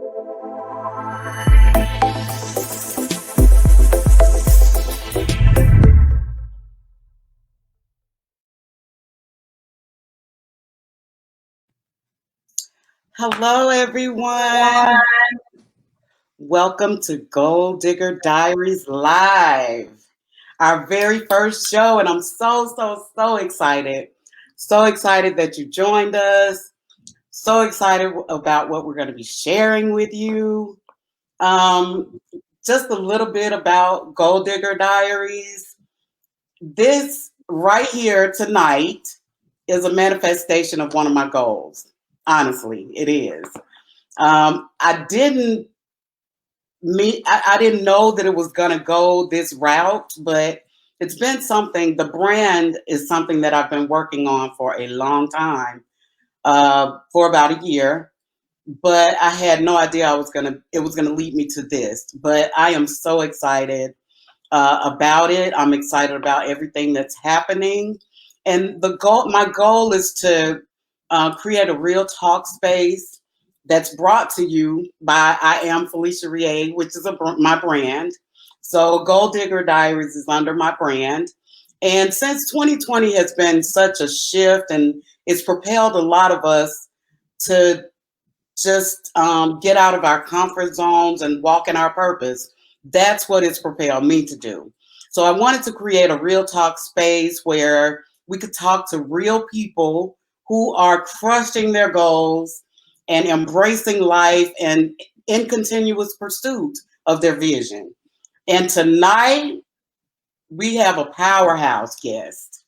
Hello, everyone. Welcome to Gold Digger Diaries Live, our very first show. And I'm so excited. So excited that you joined us. So excited about what we're going to be sharing with you. Um, just a little bit about Gold Digger Diaries. This right here tonight is a manifestation of one of my goals. Honestly, it is. I didn't I didn't know that it was gonna go this route, but it's been something. The brand is something that I've been working on for a long time, for about a year. But I had no idea it was gonna lead me to this. But I am so excited about it. I'm excited about everything that's happening, and my goal is to create a real talk space that's brought to you by I am Falisha Riaye, which is my brand. So Gold Digger Diaries is under my brand. And since 2020 has been such a shift and it's propelled a lot of us to just get out of our comfort zones and walk in our purpose, that's what it's propelled me to do. So I wanted to create a real talk space where we could talk to real people who are crushing their goals and embracing life and in continuous pursuit of their vision. And tonight we have a powerhouse guest.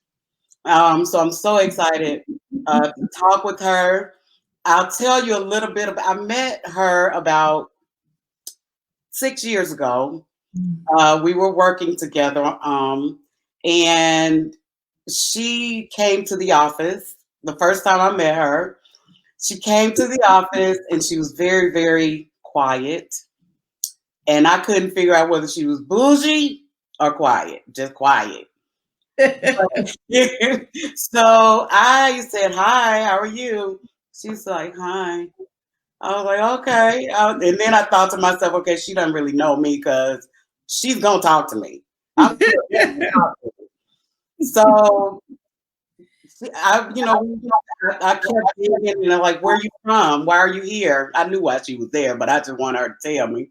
So I'm so excited to talk with her. I'll tell you a little bit about. I met her about 6 years ago. We were working together, and she came to the office the first time I met her. She came to the office and she was very quiet, and I couldn't figure out whether she was bougie or quiet, just quiet. So I said, "Hi, how are you?" She's like, "Hi." I was like, "Okay." And then I thought to myself, "Okay, she doesn't really know me because she's gonna talk to me." I'm so I kept digging, like, "Where are you from? Why are you here?" I knew why she was there, but I just wanted her to tell me.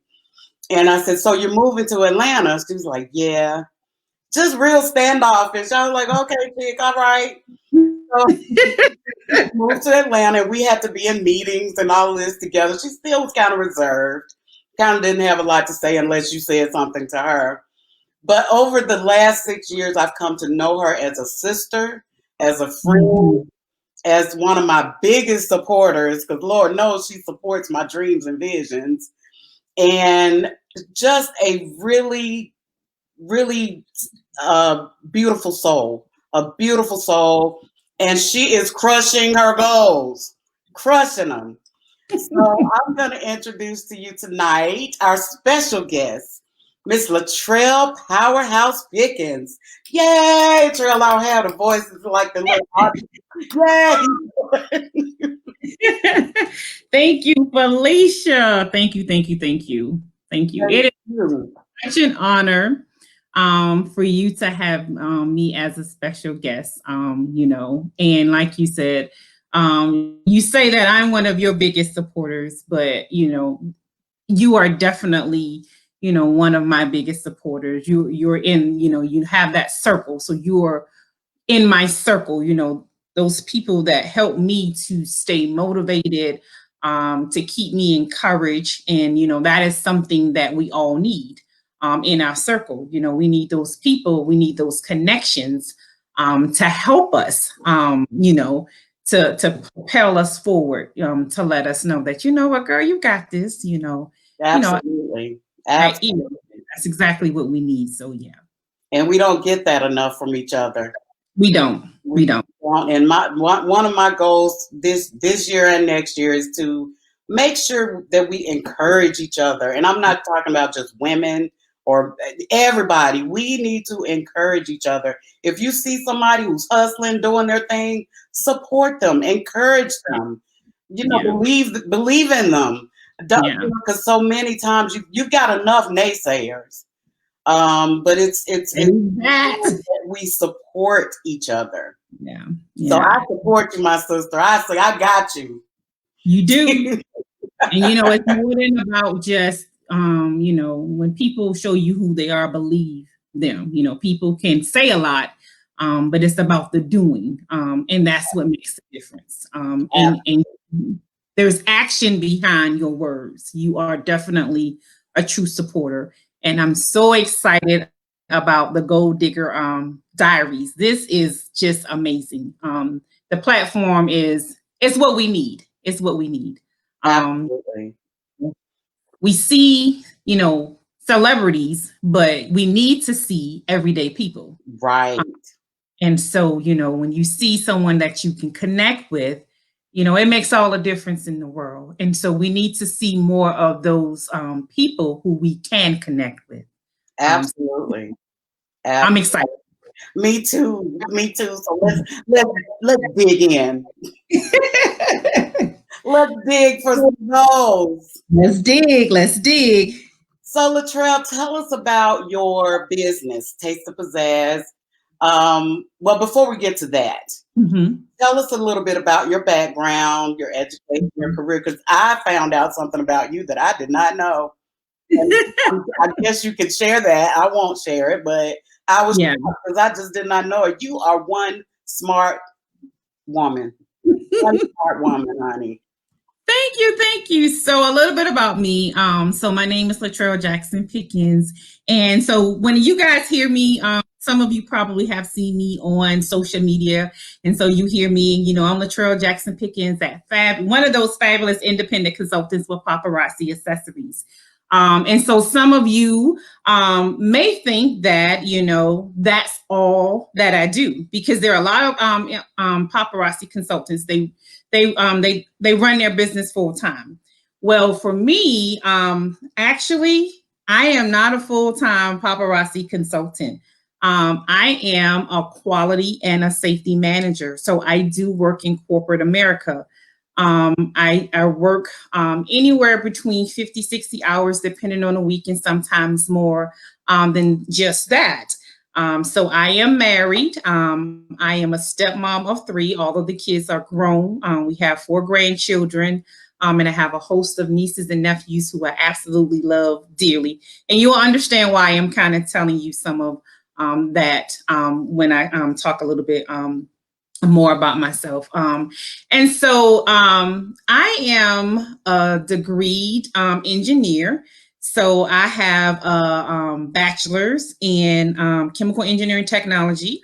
And I said, "So you're moving to Atlanta?" She was like, "Yeah." Just real standoffish. I was like, "Okay, chick, all right." So moved to Atlanta. We had to be in meetings and all this together. She still was kind of reserved, kind of didn't have a lot to say unless you said something to her. But over the last 6 years, I've come to know her as a sister, as a friend, as one of my biggest supporters, because Lord knows she supports my dreams and visions, and just a really beautiful soul, a beautiful soul. And she is crushing her goals, crushing them. So I'm going to introduce to you tonight our special guest, Miss Latrell Powerhouse Pickens. Yay, Trail, I don't have the voices like the little Yay. Thank you, Falisha. Thank you. It is such an honor for you to have me as a special guest, and like you said, you say that I'm one of your biggest supporters, but, you are definitely, one of my biggest supporters. You're in, you have that circle. So you're in my circle, those people that help me to stay motivated, to keep me encouraged. And, that is something that we all need in our circle. We need those people, we need those connections to help us, to propel us forward, to let us know that, what, girl, you got this, Absolutely. That's exactly what we need. So, yeah. And we don't get that enough from each other. We don't. And one of my goals this year and next year is to make sure that we encourage each other. And I'm not talking about just women or everybody. We need to encourage each other. If you see somebody who's hustling, doing their thing, support them, encourage them. Believe in them. Yeah. Because so many times you've got enough naysayers. But it's That. important that we support each other. Yeah. So I Yeah. support you, my sister. I say I got you. You do. And it's more than about just when people show you who they are, believe them. People can say a lot, but it's about the doing. And that's what makes the difference. And there's action behind your words. You are definitely a true supporter. And I'm so excited about the Gold Digger Diaries. This is just amazing. The platform is it's what we need. It's what we need. Um, Absolutely. we see, celebrities, but we need to see everyday people. Right. And so, when you see someone that you can connect with, it makes all the difference in the world. And so we need to see more of those people who we can connect with. Absolutely. I'm excited. Me too. Me too. So let's dig in. Let's dig for some goals. Let's dig. Let's dig. So Latrell, tell us about your business, Taste the Pizzazz. Well, before we get to that, tell us a little bit about your background, your education, your career, because I found out something about you that I did not know. And I guess you could share that. I won't share it, but I was because I just did not know it. You are one smart woman. One smart woman, honey. Thank you. So a little bit about me. So my name is Latrell Jackson-Pickens. And so when you guys hear me, some of you probably have seen me on social media. And so you hear me, I'm Latrell Jackson-Pickens at one of those fabulous independent consultants with Paparazzi Accessories. And so some of you may think that, that's all that I do, because there are a lot of paparazzi consultants. They run their business full time. Well, for me, actually, I am not a full time paparazzi consultant. I am a quality and a safety manager. So I do work in corporate America. I work anywhere between 50, 60 hours, depending on the week, and sometimes more than just that. So I am married. I am a stepmom of 3. All of the kids are grown. We have 4 grandchildren. And I have a host of nieces and nephews who I absolutely love dearly. And you'll understand why I'm kind of telling you some of that when I talk a little bit more about myself. And so I am a degreed engineer. So I have a bachelor's in chemical engineering technology.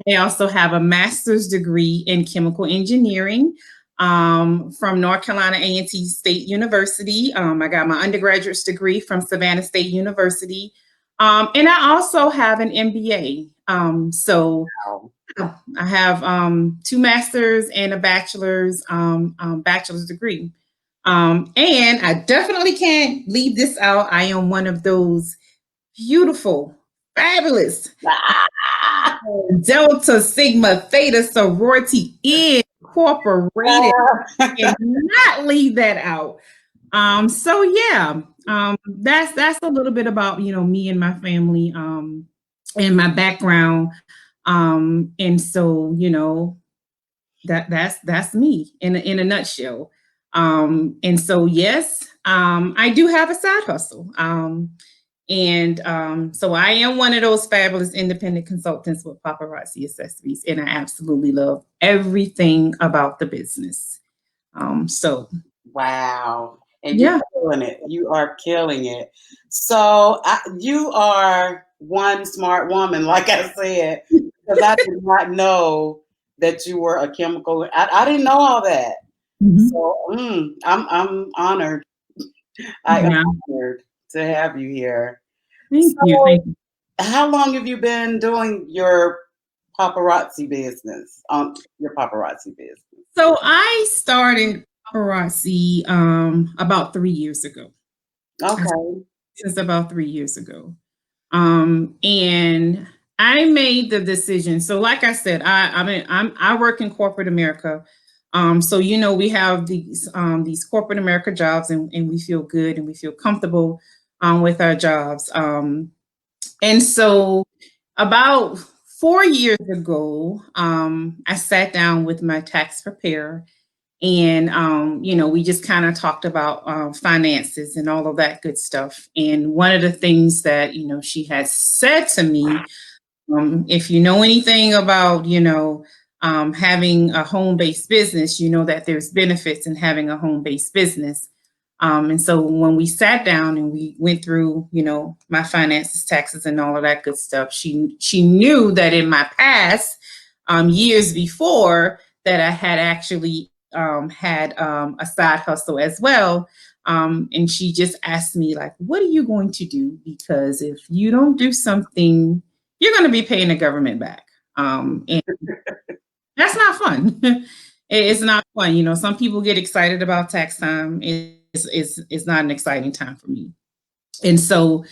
I also have a master's degree in chemical engineering from North Carolina A&T State University. I got my undergraduate degree from Savannah State University. And I also have an MBA. So I have 2 masters and a bachelor's degree. And I definitely can't leave this out. I am one of those beautiful, fabulous Delta Sigma Theta sorority incorporated. And not leave that out. So yeah, that's a little bit about me and my family and my background. And so that's me in a nutshell. And so yes, I do have a side hustle. And so I am one of those fabulous independent consultants with Paparazzi Accessories, and I absolutely love everything about the business. So wow. And you're killing it. You are killing it. So you are one smart woman, like I said, because I did not know that you were a chemical. I didn't know all that. So I'm honored. I am honored to have you here. Thank you. How long have you been doing your paparazzi business? Your paparazzi business. So I started paparazzi about 3 years ago. Okay. Since about 3 years ago. And I made the decision. So like I said, I work in corporate America. So, you know, we have these corporate America jobs, and we feel good and we feel comfortable with our jobs. And so about 4 years ago, I sat down with my tax preparer, and you know, we just kind of talked about finances and all of that good stuff. And one of the things that, you know, she had said to me, if you know anything about, you know, having a home-based business, you know that there's benefits in having a home-based business. And so when we sat down and we went through, you know, my finances, taxes, and all of that good stuff, she knew that in my past, years before, that I had actually had a side hustle as well. And she just asked me, like, what are you going to do? Because if you don't do something, you're going to be paying the government back. And that's not fun. It's not fun. You know, some people get excited about tax time. It's not an exciting time for me. And so,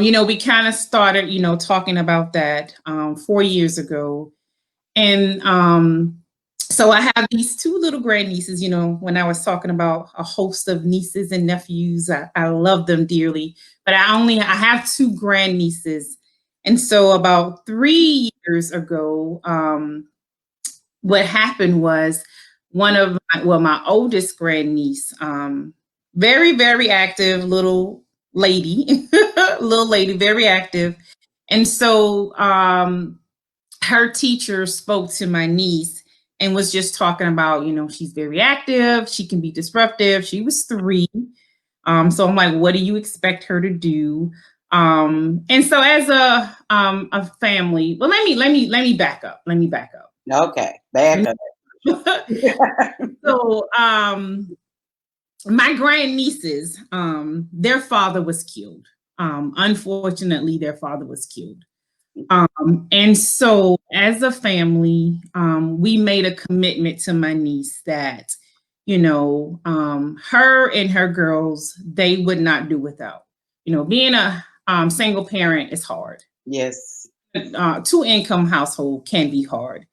you know, we kind of started, you know, talking about that 4 years ago. And so I have these two little grandnieces. You know, when I was talking about a host of nieces and nephews, I love them dearly, but I have two grandnieces. And so about 3 years ago, what happened was one of my oldest grandniece, very, very active little lady, little lady, very active. And so her teacher spoke to my niece and was just talking about, you know, she's very active, she can be disruptive. She was 3. So I'm like, what do you expect her to do? And so as a family, well, let me back up. Let me back up. Okay, back up. So my grandnieces, their father was killed. Unfortunately, their father was killed. And so as a family, we made a commitment to my niece that, you know, her and her girls, they would not do without. You know, being a single parent is hard. Yes. Two income household can be hard.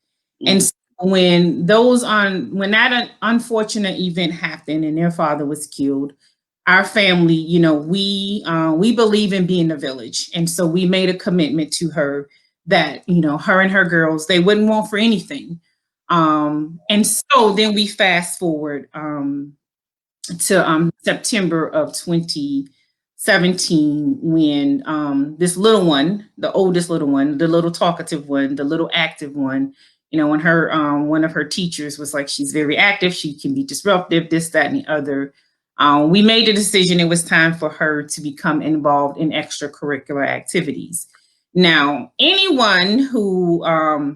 And Mm. so when that unfortunate event happened and their father was killed, our family, you know, we believe in being a village, and so we made a commitment to her that, you know, her and her girls, they wouldn't want for anything. And so then we fast forward to September of 2017, when this little one, the oldest little one, the little talkative one, the little active one, you know, when her one of her teachers was like, she's very active, she can be disruptive, this, that, and the other. We made the decision it was time for her to become involved in extracurricular activities. Now, anyone who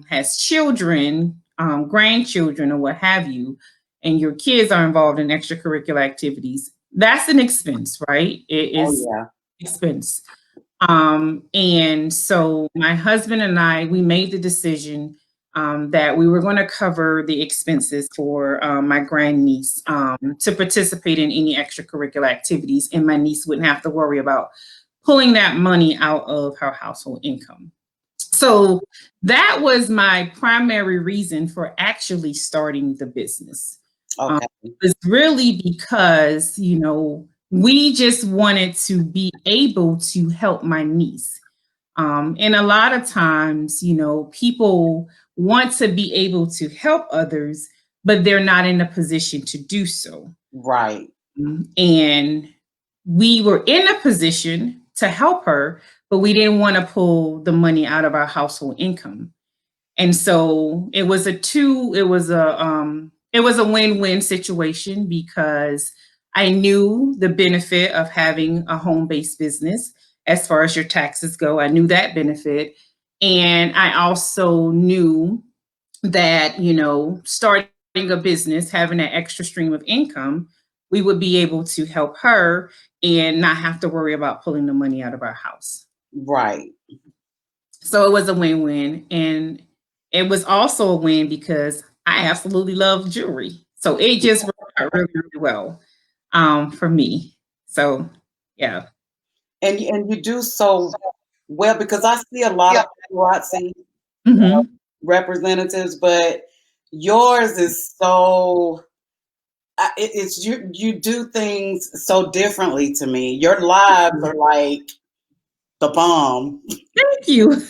has children, grandchildren, or what have you, and your kids are involved in extracurricular activities, that's an expense, right? It Oh is yeah. expense. And so my husband and I, we made the decision that we were going to cover the expenses for my grandniece to participate in any extracurricular activities, and my niece wouldn't have to worry about pulling that money out of her household income. So that was my primary reason for actually starting the business. Okay. It was really because, you know, we just wanted to be able to help my niece. And a lot of times, you know, people want to be able to help others, but they're not in a position to do so. Right. And we were in a position to help her, but we didn't want to pull the money out of our household income. And so it was a win-win situation, because I knew the benefit of having a home-based business as far as your taxes go. I knew that benefit. And I also knew that, you know, starting a business, having an extra stream of income, we would be able to help her and not have to worry about pulling the money out of our house. Right. So it was a win-win. And it was also a win because I absolutely love jewelry. So it just worked out really, really well for me. So yeah. And you do so well, because I see a lot of paparazzi Mhm. representatives, but yours is so it's you do things so differently to me. Your lives are like the bomb. Thank you.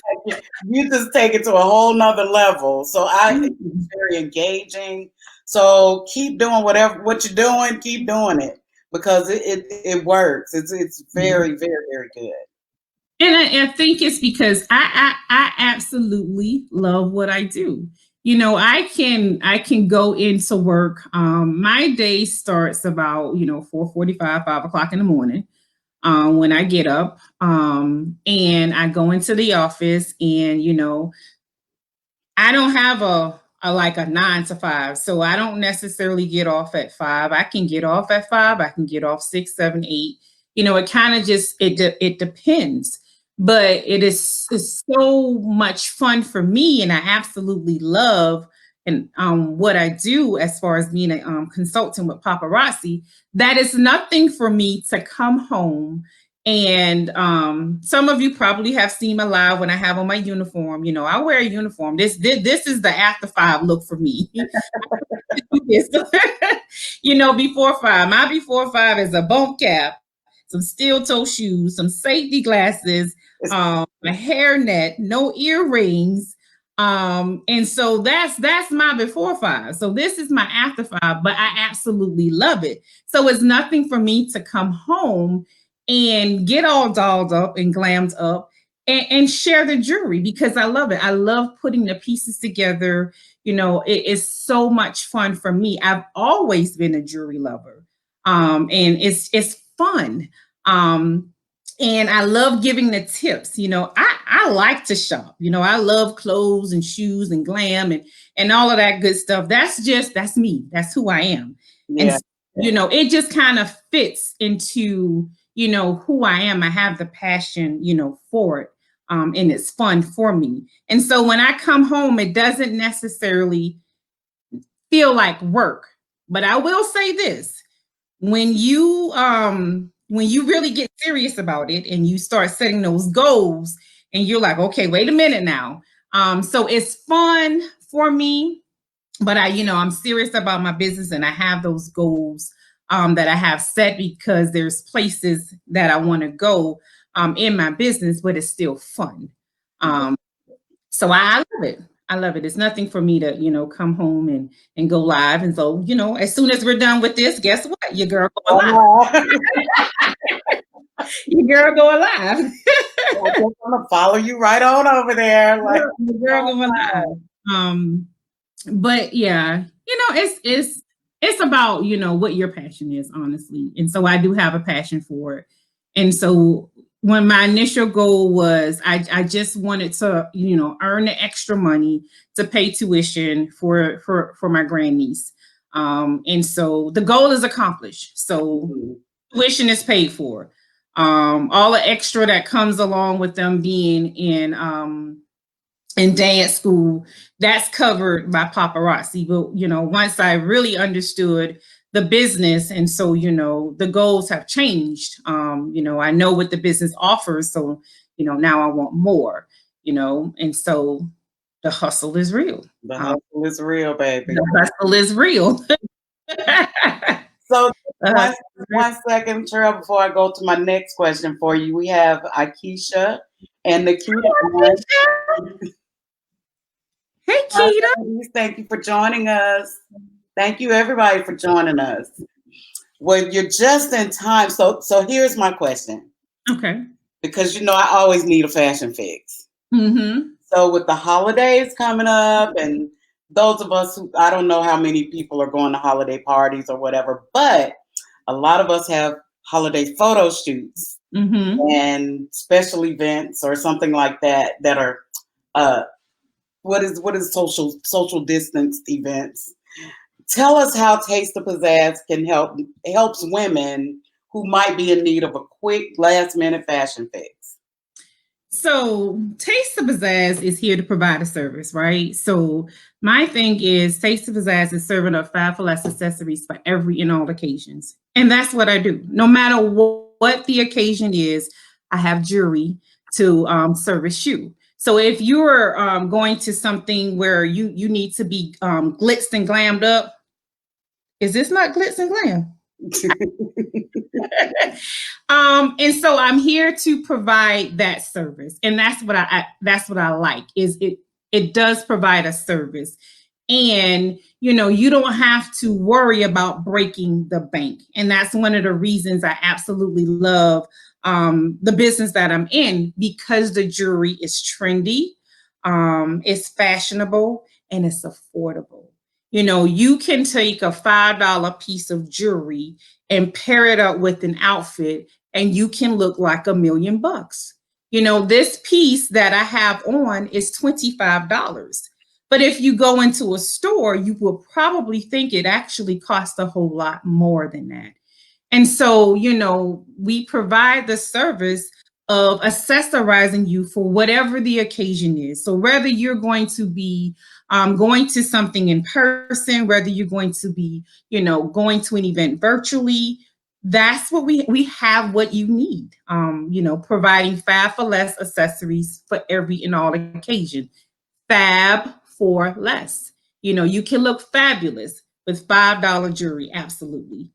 You just take it to a whole nother level. So Thank it's you. very engaging. So keep doing whatever what you're doing, keep doing it because it works. It's very, very, very good. And I think it's because I absolutely love what I do. I can go into work. My day starts about 4:45, 5 o'clock in the morning. When I get up, and I go into the office, and I don't have a like a 9 to 5, so I don't necessarily get off at 5. I can get off at 5. I can get off 6, 7, 8. It kind of just it depends, but it's so much fun for me, and I absolutely love and what I do as far as being a consultant with paparazzi. That is nothing for me to come home and some of you probably have seen my live when I have on my uniform. I wear a uniform. This is the after 5 look for me. Before 5. My before 5 is a bump cap, some steel toe shoes, some safety glasses, a hairnet, no earrings. And so that's my before 5. So this is my after 5, but I absolutely love it. So it's nothing for me to come home and get all dolled up and glammed up and share the jewelry because I love it. I love putting the pieces together. It is so much fun for me. I've always been a jewelry lover. And it's fun. And I love giving the tips. I like to shop. I love clothes and shoes and glam and all of that good stuff. That's me. That's who I am. And Yeah. it just kind of fits into who I am. I have the passion for it. And it's fun for me. And so when I come home, it doesn't necessarily feel like work. But I will say this: when you really get serious about it and you start setting those goals, and you're like, okay, wait a minute now. So it's fun for me, but I'm serious about my business, and I have those goals that I have set because there's places that I want to go in my business, but it's still fun. Um, so I love it. I love it. It's nothing for me to, come home and go live. And so, as soon as we're done with this, guess what? Your girl go live. Your girl go live. I'm gonna follow you right on over there. Like, Your girl go live. But yeah, it's about what your passion is, honestly. And so I do have a passion for it. And so when my initial goal was I just wanted to earn the extra money to pay tuition for my grandniece. And so the goal is accomplished. So tuition is paid for. All the extra that comes along with them being in dance school, that's covered by paparazzi. But once I really understood the business, and so the goals have changed. I know what the business offers, so now I want more. And so the hustle is real. The hustle is real, baby. The hustle is real. So one second, Cheryl, before I go to my next question for you, we have Akeisha and Nikita. Hey, Keita. Thank you for joining us. Thank you, everybody, for joining us. Well, you're just in time. So here's my question. Okay. Because I always need a fashion fix. Mm-hmm. So with the holidays coming up, and those of us who, I don't know how many people are going to holiday parties or whatever, but a lot of us have holiday photo shoots and special events or something like that are what is social distanced events. Tell us how Taste the Pizzazz can helps women who might be in need of a quick last minute fashion fix. So Taste the Pizzazz is here to provide a service, right? So my thing is Taste the Pizzazz is serving up fabulous accessories for every and all occasions. And that's what I do. No matter what the occasion is, I have jewelry to service you. So if you're going to something where you need to be blitzed and glammed up, is this not glitz and glam? And so I'm here to provide that service, and that's what I like. Is it does provide a service, and you don't have to worry about breaking the bank, and that's one of the reasons I absolutely love the business that I'm in, because the jewelry is trendy, it's fashionable, and it's affordable. You can take a $5 piece of jewelry and pair it up with an outfit, and you can look like $1,000,000. This piece that I have on is $25. But if you go into a store, you will probably think it actually costs a whole lot more than that. And so, we provide the service of accessorizing you for whatever the occasion is. So whether you're going to be going to something in person, whether you're going to be, going to an event virtually, that's what we have what you need. Providing fab for less accessories for every and all occasion. Fab for less. You can look fabulous with $5 jewelry, absolutely.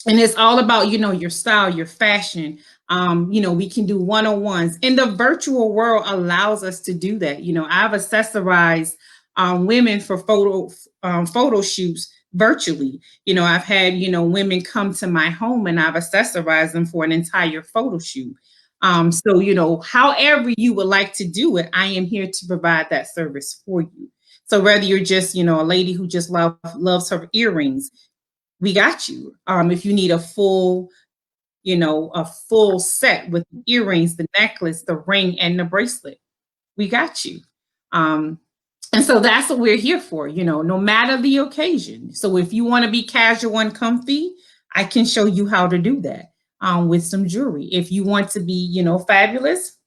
And it's all about, your style, your fashion. We can do one-on-ones. And the virtual world allows us to do that. I've accessorized women for photo shoots virtually. I've had, women come to my home and I've accessorized them for an entire photo shoot. So, however you would like to do it, I am here to provide that service for you. So whether you're just, a lady who just loves her earrings, we got you. If you need a full set with the earrings, the necklace, the ring, and the bracelet, we got you. And so that's what we're here for, no matter the occasion. So if you want to be casual and comfy, I can show you how to do that with some jewelry. If you want to be, fabulous,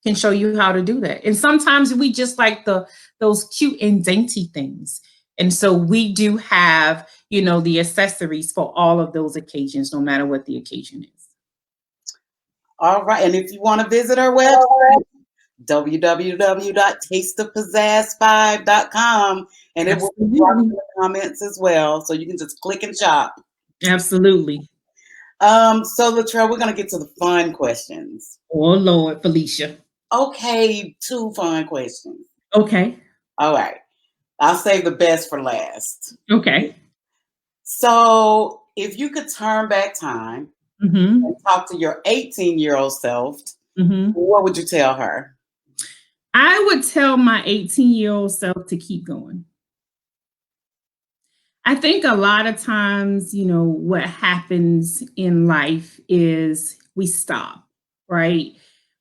can show you how to do that. And sometimes we just like those cute and dainty things. And so we do have, the accessories for all of those occasions, no matter what the occasion is. All right. And if you want to visit our website, www.tasteofpizzazz5.com, and it will be in the comments as well. So you can just click and shop. Absolutely. So Latrell, we're going to get to the fun questions. Oh, Lord, Falisha. Okay, 2 fun questions. Okay. All right. I'll save the best for last. Okay. So if you could turn back time and talk to your 18-year-old self, what would you tell her? I would tell my 18-year-old self to keep going. I think a lot of times, what happens in life is we stop, right?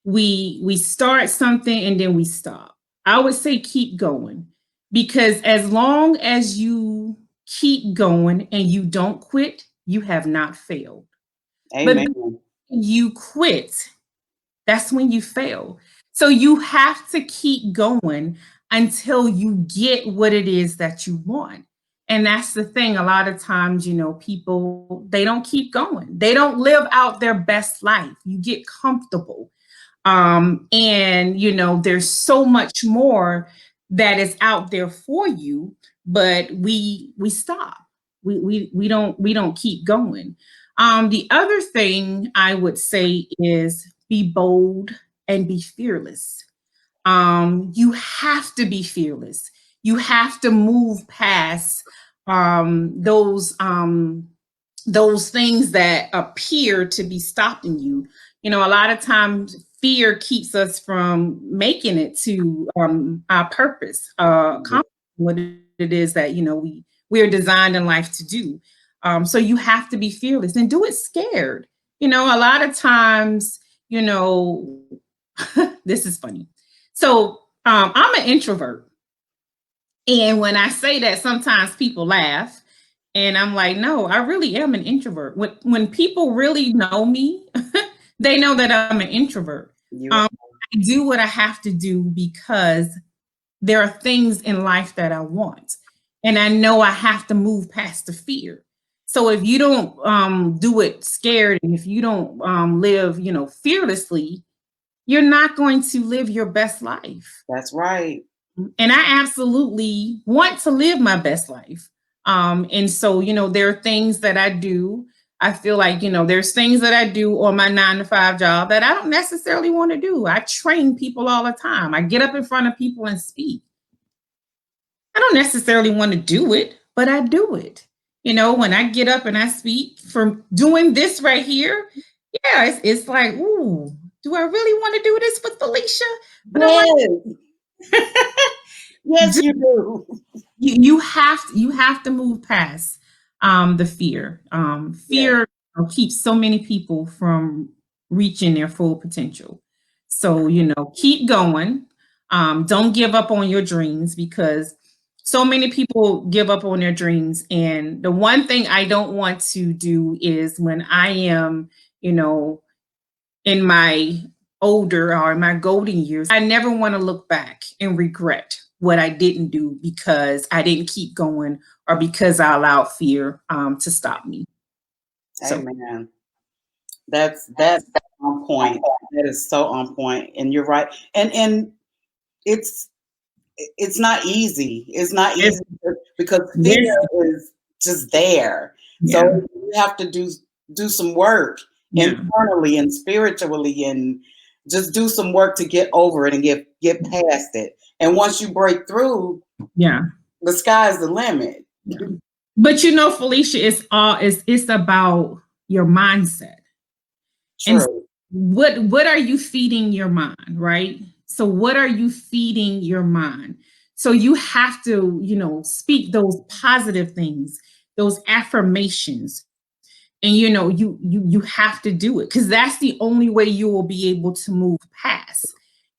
We start something and then we stop. I would say keep going, because as long as you keep going and you don't quit, you have not failed. Amen. But you quit, that's when you fail. So you have to keep going until you get what it is that you want. And that's the thing. A lot of times, people, they don't keep going. They don't live out their best life. You get comfortable. And, there's so much more that is out there for you, but we stop. We don't keep going. The other thing I would say is be bold and be fearless. You have to be fearless. You have to move past those things that appear to be stopping you. A lot of times fear keeps us from making it to our purpose, what it is that we are designed in life to do. So you have to be fearless and do it scared. A lot of times, this is funny. So I'm an introvert. And when I say that, sometimes people laugh. And I'm like, no, I really am an introvert. When people really know me, they know that I'm an introvert. I do what I have to do because there are things in life that I want. And I know I have to move past the fear. So if you don't do it scared, and if you don't live, fearlessly, you're not going to live your best life. That's right. And I absolutely want to live my best life. And so, there are things that I do. I feel like, there's things that I do on my 9 to 5 job that I don't necessarily want to do. I train people all the time. I get up in front of people and speak. I don't necessarily want to do it, but I do it. When I get up and I speak from doing this right here, yeah, it's like, ooh, do I really want to do this with Falisha? But I'm like, Yes. Yes, you do. you have to move past the fear. Yes, Fear keeps so many people from reaching their full potential. So keep going. Don't give up on your dreams, because so many people give up on their dreams. And the one thing I don't want to do is, when I am, you know, in my older or in my golden years, I never want to look back and regret what I didn't do because I didn't keep going, or because I allowed fear to stop me. So, amen. That's on point. That is so on point, and you're right. And it's it's not easy. It's not yes, easy because fear yes, is just there. So yeah, you have to do some work yeah, internally and spiritually, and just do some work to get over it and get past it. And once you break through, yeah, the sky's the limit. yeah. But Felicia, it's about your mindset. And True. what are you feeding your mind, right? So what are you feeding your mind? So you have to, speak those positive things, those affirmations. And you have to do it, because that's the only way you will be able to move past.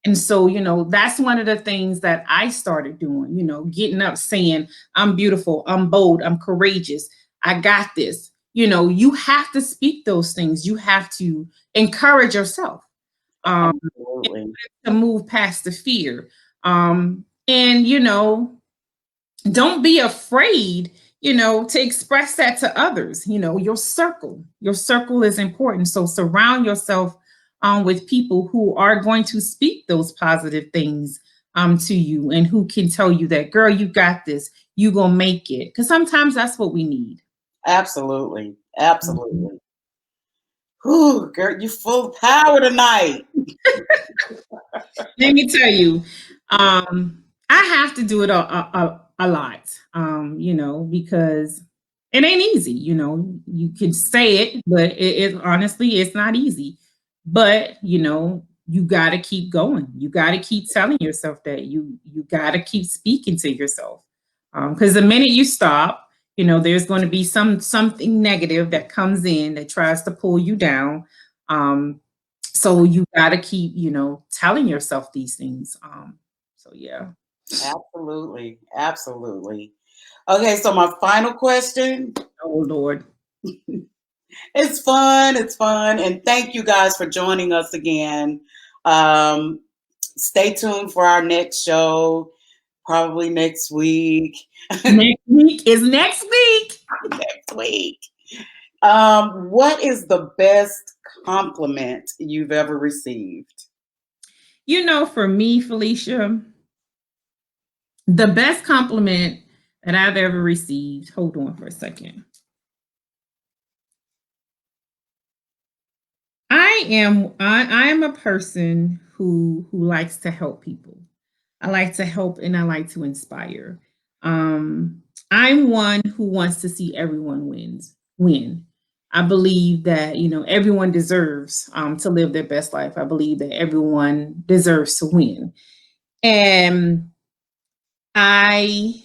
And so that's one of the things that I started doing, getting up saying, I'm beautiful, I'm bold, I'm courageous, I got this. You have to speak those things. You have to encourage yourself, um, Absolutely. to move past the fear. And don't be afraid, to express that to others. Your circle is important. So surround yourself with people who are going to speak those positive things to you, and who can tell you that, girl, you got this, you gonna make it, because sometimes that's what we need. Absolutely. Mhm. Absolutely. Whew, girl, you full of power tonight. Let me tell you, I have to do it a lot, because it ain't easy. You can say it, but it honestly, it's not easy. But you got to keep going. You got to keep telling yourself that you got to keep speaking to yourself, because the minute you stop, there's going to be something negative that comes in that tries to pull you down. So you got to keep, telling yourself these things. So yeah. Absolutely. Absolutely. Okay, so my final question. Oh Lord. It's fun. It's fun. And thank you guys for joining us again. Um, Stay tuned for our next show, probably next week. Next week is next week. Next week. What is the best compliment you've ever received? For me, Felicia, the best compliment that I've ever received. Hold on for a second. I am a person who likes to help people. I like to help and I like to inspire. I'm one who wants to see everyone win. I believe that everyone deserves to live their best life. I believe that everyone deserves to win, and I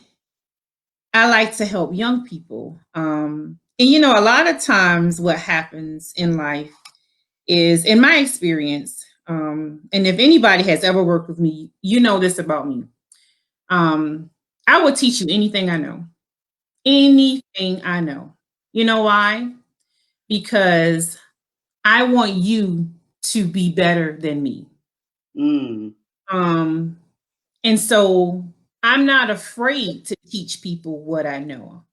I like to help young people. And a lot of times, what happens in life is, in my experience, and if anybody has ever worked with me, you know this about me. Um, I will teach you anything I know. Anything I know. You know why? Because I want you to be better than me. Mm, Um, and so I'm not afraid to teach people what I know.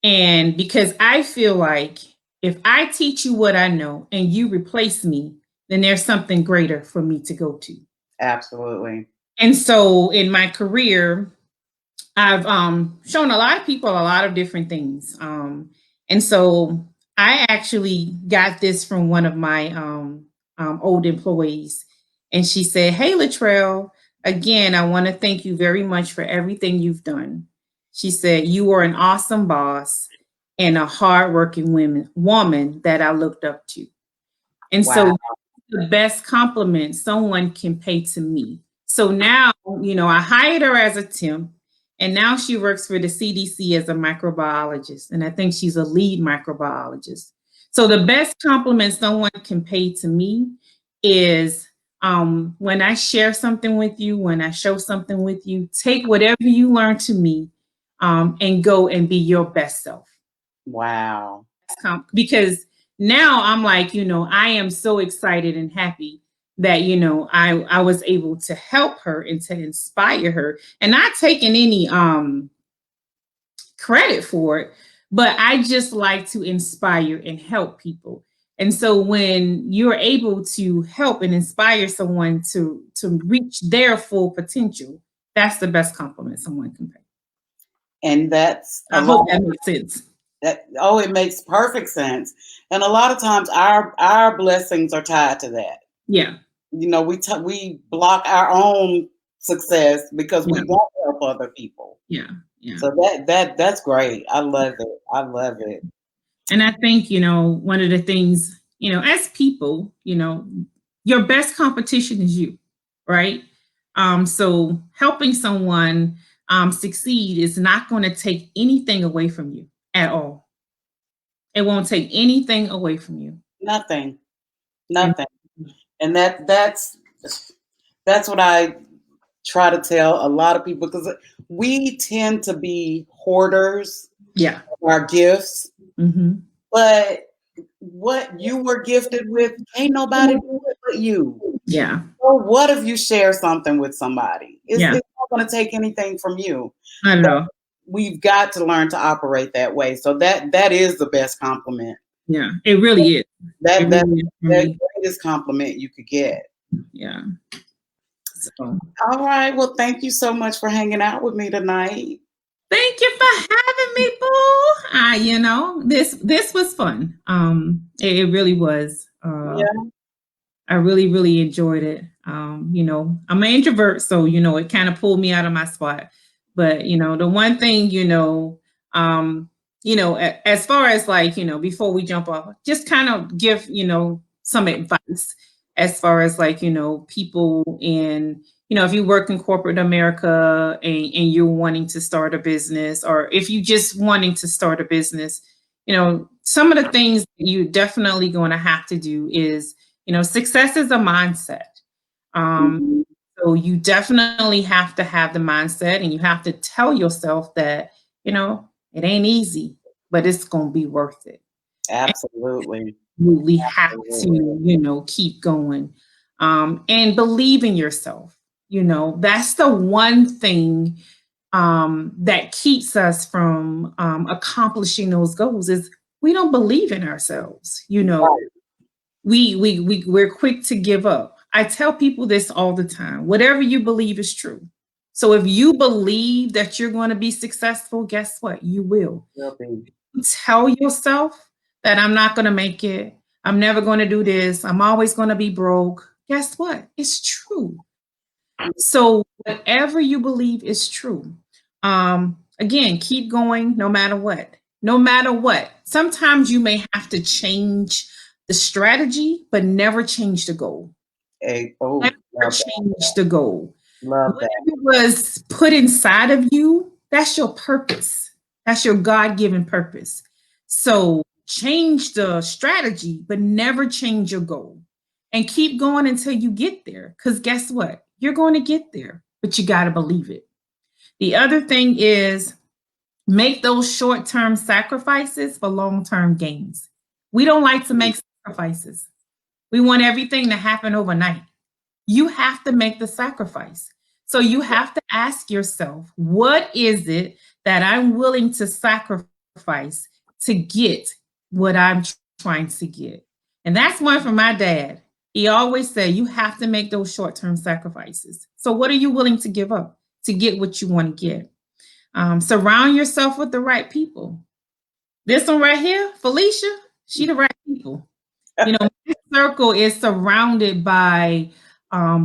And because I feel like, if I teach you what I know and you replace me, then there's something greater for me to go to. Absolutely. And so in my career, I've shown a lot of people a lot of different things. And so I actually got this from one of my old employees. And she said, "Hey, Latrell, again, I want to thank you very much for everything you've done." She said, "You were an awesome boss and a hardworking woman that I looked up to." And Wow. so the best compliment someone can pay to me. So now, I hired her as a temp, and now she works for the CDC as a microbiologist. And I think she's a lead microbiologist. So the best compliment someone can pay to me is when I share something with you, when I show something with you, take whatever you learn to me and go and be your best self. Wow. Because now I'm like, I am so excited and happy that, I was able to help her and to inspire her and not taking any credit for it, but I just like to inspire and help people. And so when you're able to help and inspire someone to reach their full potential, that's the best compliment someone can pay. And that's a I lot. hope that makes sense. It makes perfect sense. And a lot of times our blessings are tied to that. Yeah. We block our own success because we Yeah. want to help other people. Yeah. Yeah. So that's great. I love it. I love it. And I think, one of the things, as people, your best competition is you, right? So helping someone succeed is not going to take anything away from you at all. It won't take anything away from you. Nothing. And Nothing. And that's what I try to tell a lot of people because we tend to be hoarders yeah. of our gifts. hmm But what you were gifted with, ain't nobody do it but you. Yeah. So what if you share something with somebody? It's Yeah. not going to take anything from you. I But know. we've got to learn to operate that way. So that is the best compliment. Yeah. It really is. That It that really is for the me. greatest compliment you could get. Yeah. So All right. Well, thank you so much for hanging out with me tonight. thank you for having me, boo. This was fun. It really was. Yeah. I really, really enjoyed it. I'm an introvert, so it kind of pulled me out of my spot. But the one thing, as far as like, before we jump off, just kind of give, some advice as far as like, people in, if you work in corporate America and you're wanting to start a business, or if you just wanting to start a business, some of the things that you definitely going to have to do is, success is a mindset. Mhm. So you definitely have to have the mindset and you have to tell yourself that, it ain't easy, but it's going to be worth it. Absolutely. You really have to, Absolutely. keep going and believe in yourself. That's the one thing that keeps us from accomplishing those goals is we don't believe in ourselves. Right. We're quick to give up. I tell people this all the time. Whatever you believe is true. So if you believe that you're going to be successful, guess what? You will. Will be. Tell yourself that I'm not going to make it. I'm never going to do this. I'm always going to be broke. Guess what? It's true. So whatever you believe is true. Again, keep going no matter what. No matter what. Sometimes you may have to change the strategy, but never change the goal. Oh, Never love that. change the goal. Love that. Whatever was put inside of you, that's your purpose. That's your God given purpose. So change the strategy, but never change your goal and keep going until you get there. Because guess what? You're going to get there, but you got to believe it. The other thing is make those short term sacrifices for long term gains. We don't like to make sacrifices, we want everything to happen overnight. You have to make the sacrifice. So you have to ask yourself, what is it that I'm willing to sacrifice to get what I'm trying to get? And that's one from my dad. He always said you have to make those short-term sacrifices. So what are you willing to give up to get what you want to get? Surround yourself with the right people. This one right here, Falisha, she the right people. You know, my circle is surrounded by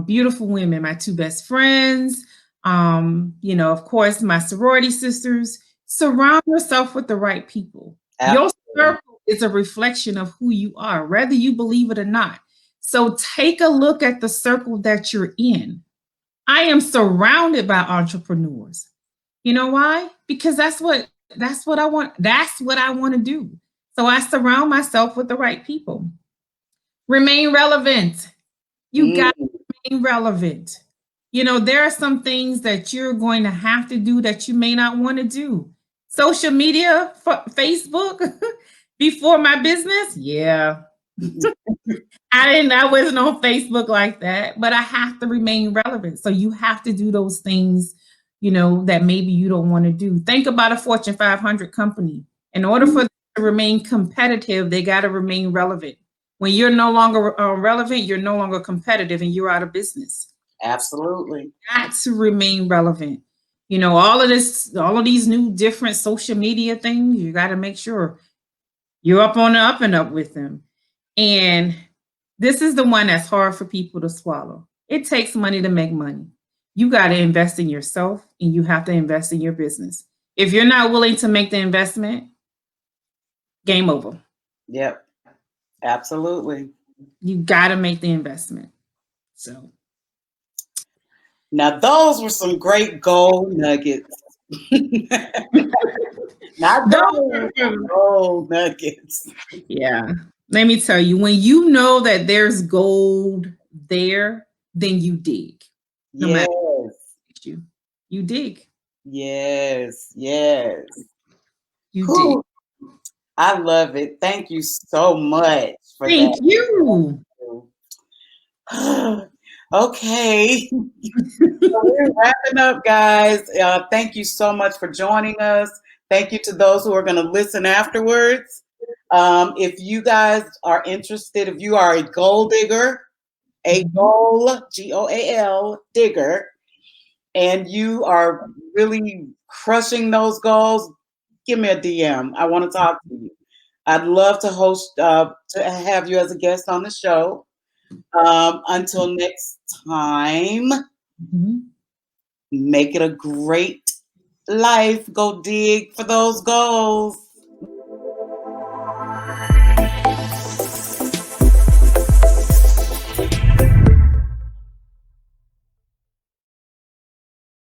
beautiful women, my two best friends, you know, of course, my sorority sisters. Surround yourself with the right people. Your Absolutely. circle is a reflection of who you are, whether you believe it or not. So take a look at the circle that you're in. I am surrounded by entrepreneurs. You know why? Because that's what I want. That's what I want to do. So I surround myself with the right people. Remain relevant. You got Mm, to remain relevant. You know, there are some things that you're going to have to do that you may not want to do. Social media, Facebook, before my business, yeah. I wasn't on Facebook like that, but I have to remain relevant. So you have to do those things, you know, that maybe you don't want to do. Think about a Fortune 500 company. In order for them to remain competitive, they got to remain relevant. When you're no longer relevant, you're no longer competitive and you're out of business. absolutely. Got to remain relevant. You know, all of these new different social media things, you got to make sure you're up on the up and up with them. And this is the one that's hard for people to swallow. It takes money to make money. You got to invest in yourself and you have to invest in your business. If you're not willing to make the investment, game over. Yep. Absolutely. You got to make the investment. So, Now, those were some great gold nuggets. Not those those are, gold nuggets. yeah. Let me tell you, when you know that there's gold there, then you dig. No matter Yes. what you dig. Yes. Yes. You dig. Whew, I love it. Thank you so much for Thank that. you. Okay. So we're wrapping up, guys. Thank you so much for joining us. Thank you to those who are going to listen afterwards. If you guys are interested, if you are a gold digger, a Mhm. goal, GOAL digger, and you are really crushing those goals, give me a DM. I want to talk to you. I'd love to host, to have you as a guest on the show. Until next time, Mhm. make it a great life. Go dig for those goals.